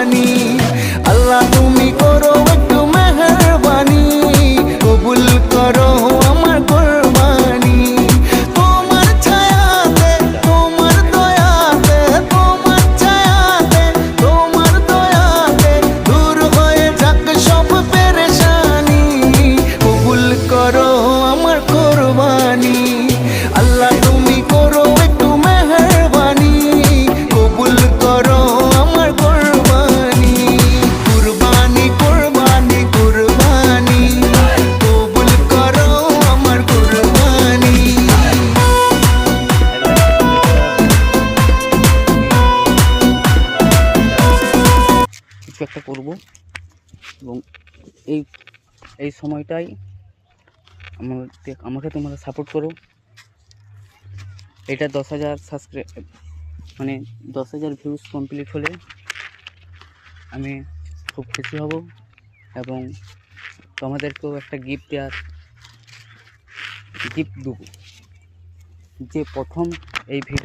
কোরবানি। আল্লাহ তুমি করো একটু মেহেরবানি, কবুল করো আমার কোরবানি। তোমার ছায়াতে, তোমার দয়াতে, তোমার ছায়াতে, তোমার দয়াতে দূর হয়ে যাক সব পেরেশানি, কবুল করো আমার কোরবানি। আল্লাহ তুমি করো একটু মেহেরবানি, কবুল করো আমার কোরবানি। কুরবানি কুরবানি কুরবানি, কবুল করো আমার কোরবানি। কিছু একটা করব এবং এই এই সময়টাই আমাকে তোমরা সাপোর্ট করো। এটা 10,000 সাবস্ক্রাইব, মানে 10,000 ভিউজ কমপ্লিট হলে আমি খুব খুশি হব এবং তোমাদেরকেও একটা গিফট দেবো। যে প্রথম এই ভিডিও